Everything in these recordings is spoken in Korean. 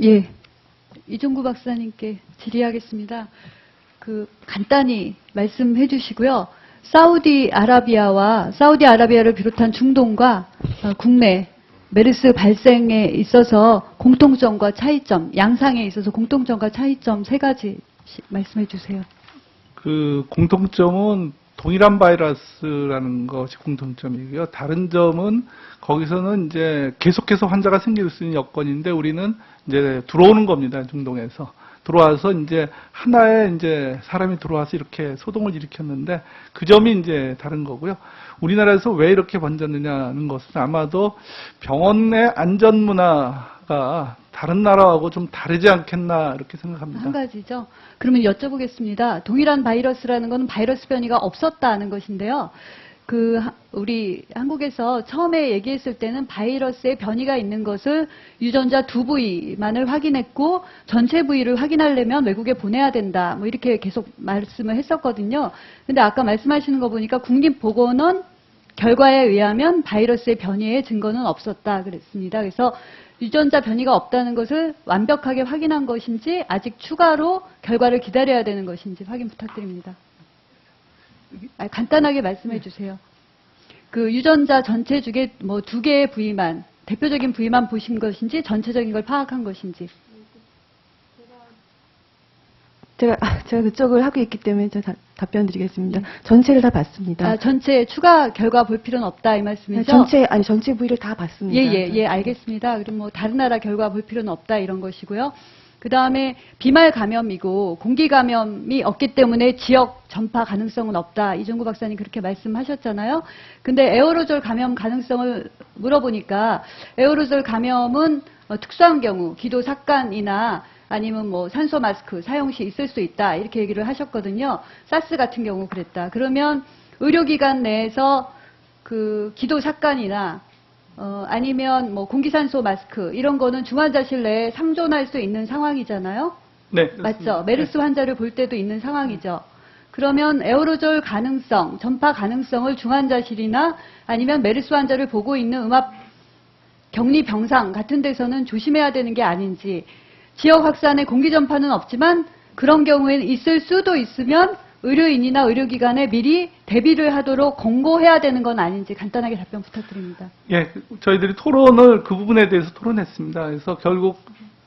예, 이종구 박사님께 질의하겠습니다. 간단히 말씀해 주시고요. 사우디아라비아를 비롯한 중동과 국내 메르스 발생에 있어서 공통점과 차이점, 양상에 있어서 공통점과 차이점 3가지 말씀해 주세요. 그 공통점은 동일한 바이러스라는 것이 공통점이고요. 다른 점은 거기서는 이제 계속해서 환자가 생길 수 있는 여건인데 우리는 이제 들어오는 겁니다. 중동에서. 들어와서 이제 하나의 이제 사람이 들어와서 이렇게 소동을 일으켰는데 그 점이 이제 다른 거고요. 우리나라에서 왜 이렇게 번졌느냐는 것은 아마도 병원의 안전 문화가 다른 나라하고 좀 다르지 않겠나 이렇게 생각합니다. 한 가지죠. 그러면 여쭤보겠습니다. 동일한 바이러스라는 것은 바이러스 변이가 없었다는 것인데요. 우리 한국에서 처음에 얘기했을 때는 바이러스의 변이가 있는 것을 유전자 2부위만을 확인했고 전체 부위를 확인하려면 외국에 보내야 된다. 뭐 이렇게 계속 말씀을 했었거든요. 근데 아까 말씀하시는 거 보니까 국립보건원 결과에 의하면 바이러스의 변이의 증거는 없었다 그랬습니다. 그래서 유전자 변이가 없다는 것을 완벽하게 확인한 것인지 아직 추가로 결과를 기다려야 되는 것인지 확인 부탁드립니다. 간단하게 말씀해 주세요. 유전자 전체 중에 뭐 2개의 부위만, 대표적인 부위만 보신 것인지 전체적인 걸 파악한 것인지. 제가 그쪽을 하고 있기 때문에 제가 답변 드리겠습니다. 전체를 다 봤습니다. 전체 추가 결과 볼 필요는 없다 이 말씀이죠? 전체 부위를 다 봤습니다. 예, 알겠습니다. 그럼 뭐 다른 나라 결과 볼 필요는 없다 이런 것이고요. 그 다음에 비말 감염이고 공기 감염이 없기 때문에 지역 전파 가능성은 없다. 이종구 박사님 그렇게 말씀하셨잖아요. 근데 에어로졸 감염 가능성을 물어보니까 에어로졸 감염은 특수한 경우 기도 삭간이나 아니면 뭐 산소 마스크 사용 시 있을 수 있다. 이렇게 얘기를 하셨거든요. 사스 같은 경우 그랬다. 그러면 의료기관 내에서 기도 삭간이나 아니면 뭐 공기산소 마스크 이런 거는 중환자실 내에 상존할 수 있는 상황이잖아요. 네, 맞죠? 메르스 환자를 볼 때도 있는 상황이죠. 그러면 에어로졸 가능성, 전파 가능성을 중환자실이나 아니면 메르스 환자를 보고 있는 음압 격리 병상 같은 데서는 조심해야 되는 게 아닌지, 지역 확산의 공기 전파는 없지만 그런 경우에는 있을 수도 있으면 의료인이나 의료기관에 미리 대비를 하도록 권고해야 되는 건 아닌지 간단하게 답변 부탁드립니다. 예, 저희들이 토론을 그 부분에 대해서 토론했습니다. 그래서 결국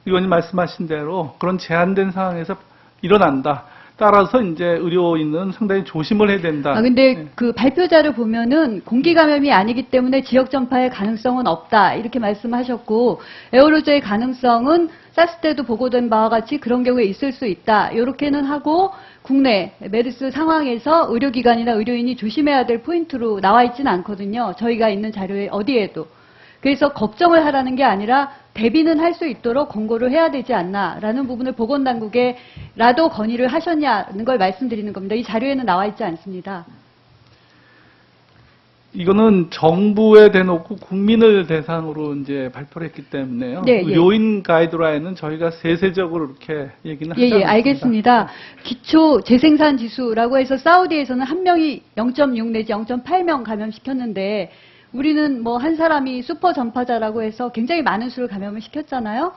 의원님 말씀하신 대로 그런 제한된 상황에서 일어난다. 따라서 이제 의료인은 상당히 조심을 해야 된다. 근데 그 발표자를 보면은 공기 감염이 아니기 때문에 지역 전파의 가능성은 없다. 이렇게 말씀하셨고, 에어로졸의 가능성은 사스 때도 보고된 바와 같이 그런 경우에 있을 수 있다. 이렇게는 하고, 국내 메르스 상황에서 의료기관이나 의료인이 조심해야 될 포인트로 나와 있지는 않거든요. 저희가 있는 자료에 어디에도. 그래서 걱정을 하라는 게 아니라 대비는 할 수 있도록 권고를 해야 되지 않나라는 부분을 보건당국에라도 건의를 하셨냐는 걸 말씀드리는 겁니다. 이 자료에는 나와 있지 않습니다. 이거는 정부에 대놓고 국민을 대상으로 이제 발표를 했기 때문에요. 네, 의료인 가이드라인은 저희가 세세적으로 이렇게 얘기는 하지 않습니다. 알겠습니다. 기초 재생산 지수라고 해서 사우디에서는 한 명이 0.6 내지 0.8명 감염시켰는데 우리는 뭐 한 사람이 슈퍼 전파자라고 해서 굉장히 많은 수를 감염을 시켰잖아요.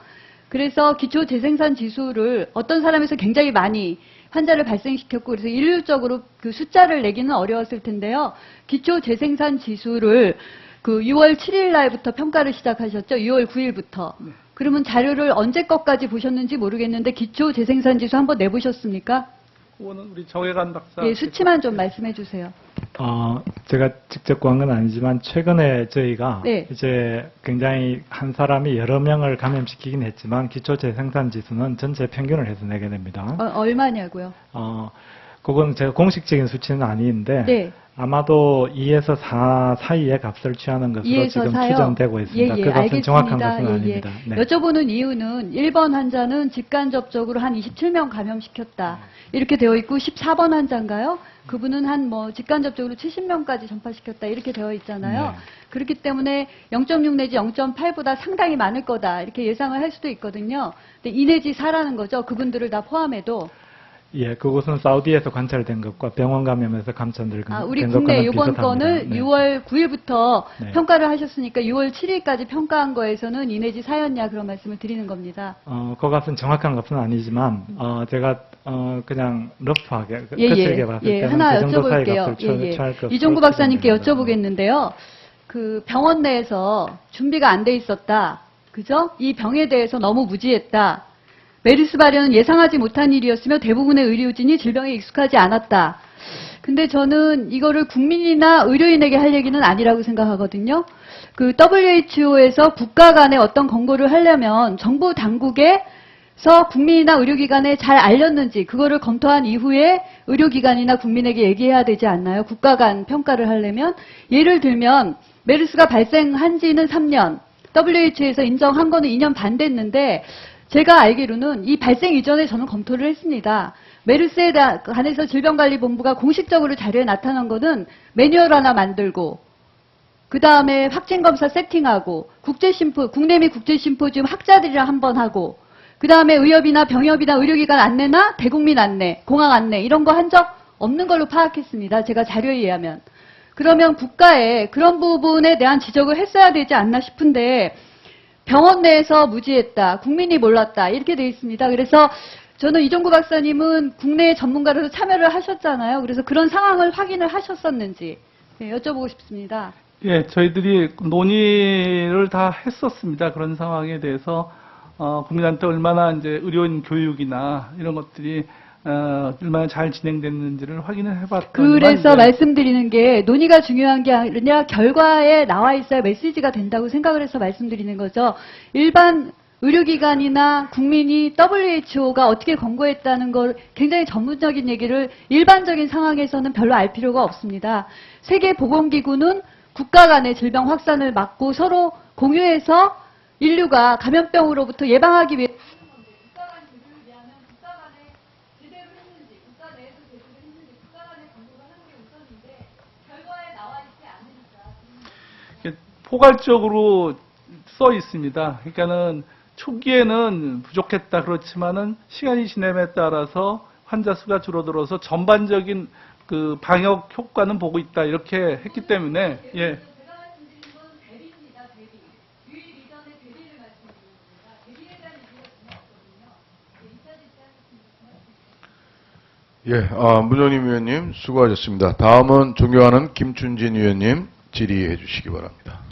그래서 기초 재생산 지수를 어떤 사람에서 굉장히 많이 환자를 발생시켰고 그래서 일률적으로 그 숫자를 내기는 어려웠을 텐데요. 기초 재생산 지수를 6월 7일 날부터 평가를 시작하셨죠. 6월 9일부터. 네. 그러면 자료를 언제 것까지 보셨는지 모르겠는데 기초 재생산 지수 한번 내보셨습니까? 그거는 우리 정혜관 박사. 예, 수치만 좀 말씀해 주세요. 제가 직접 구한 건 아니지만 최근에 저희가 네. 이제 굉장히 한 사람이 여러 명을 감염시키긴 했지만 기초 재생산 지수는 전체 평균을 해서 내게 됩니다. 얼마냐고요? 그건 제가 공식적인 수치는 아닌데 네. 아마도 2에서 4 사이의 값을 취하는 것으로 지금 4요? 추정되고 있습니다. 그것은 알겠습니다. 정확한 것은 아닙니다. 네. 여쭤보는 이유는 1번 환자는 직간 접촉으로 한 27명 감염시켰다. 이렇게 되어 있고 14번 환자인가요? 그분은 한 직간 접촉으로 70명까지 전파시켰다. 이렇게 되어 있잖아요. 네. 그렇기 때문에 0.6 내지 0.8보다 상당히 많을 거다. 이렇게 예상을 할 수도 있거든요. 근데 2 내지 4라는 거죠. 그분들을 다 포함해도. 예, 그것은 사우디에서 관찰된 것과 병원 감염에서 감염된 우리 것과는 국내 이번 비슷합니다. 건을 네. 6월 9일부터 네. 평가를 하셨으니까 6월 7일까지 평가한 거에서는 이내지 사였냐 그런 말씀을 드리는 겁니다. 그것은 정확한 것은 아니지만, 제가, 그냥 러프하게, 예, 거칠게 예, 봤을 예, 때는 하나 그 정도 사이 여쭤볼게요. 값을 취할 것으로 이종구 박사님께 추정됩니다. 여쭤보겠는데요. 그 병원 내에서 준비가 안 돼 있었다. 그죠? 이 병에 대해서 너무 무지했다. 메르스 발현은 예상하지 못한 일이었으며 대부분의 의료진이 질병에 익숙하지 않았다. 근데 저는 이거를 국민이나 의료인에게 할 얘기는 아니라고 생각하거든요. 그 WHO에서 국가 간에 어떤 권고를 하려면 정부 당국에서 국민이나 의료기관에 잘 알렸는지 그거를 검토한 이후에 의료기관이나 국민에게 얘기해야 되지 않나요? 국가 간 평가를 하려면 예를 들면 메르스가 발생한 지는 3년, WHO에서 인정한 거는 2년 반 됐는데 제가 알기로는 이 발생 이전에 저는 검토를 했습니다. 메르스에 관해서 질병관리본부가 공식적으로 자료에 나타난 거는 매뉴얼 하나 만들고 그 다음에 확진검사 세팅하고 국내 및 국제심포지움 학자들이랑 한번 하고 그 다음에 의협이나 병협이나 의료기관 안내나 대국민 안내, 공항 안내 이런 거 한 적 없는 걸로 파악했습니다. 제가 자료에 의하면. 그러면 국가에 그런 부분에 대한 지적을 했어야 되지 않나 싶은데 병원 내에서 무지했다, 국민이 몰랐다 이렇게 돼 있습니다. 그래서 저는 이종구 박사님은 국내 전문가로서 참여를 하셨잖아요. 그래서 그런 상황을 확인을 하셨었는지 여쭤보고 싶습니다. 예, 저희들이 논의를 다 했었습니다. 그런 상황에 대해서 국민한테 얼마나 이제 의료인 교육이나 이런 것들이 얼마나 잘 진행됐는지를 확인을 해봤더니 그래서 말씀드리는 게 논의가 중요한 게 아니라 결과에 나와 있어야 메시지가 된다고 생각을 해서 말씀드리는 거죠. 일반 의료기관이나 국민이 WHO가 어떻게 권고했다는 걸 굉장히 전문적인 얘기를 일반적인 상황에서는 별로 알 필요가 없습니다. 세계보건기구는 국가 간의 질병 확산을 막고 서로 공유해서 인류가 감염병으로부터 예방하기 위해 국가 간 조율을 위하면 국가 간에 제대로 했는지, 국가 내에서 제대로 했는지, 국가 간의 권고를 하는 게 우선인데 결과에 나와 있지 않으니까. 포괄적으로 써 있습니다. 그러니까는 초기에는 부족했다 그렇지만은 시간이 지남에 따라서 환자 수가 줄어들어서 전반적인 그 방역 효과는 보고 있다 이렇게 했기 때문에 예. 제가 말씀드린 건 대비입니다. 대비. 유일 이전의 대비를 말씀드립니다. 대비에 대한 얘기가 중요했거든요. 이사지 문정림 위원님 수고하셨습니다. 다음은 존경하는 김춘진 위원님 질의해 주시기 바랍니다.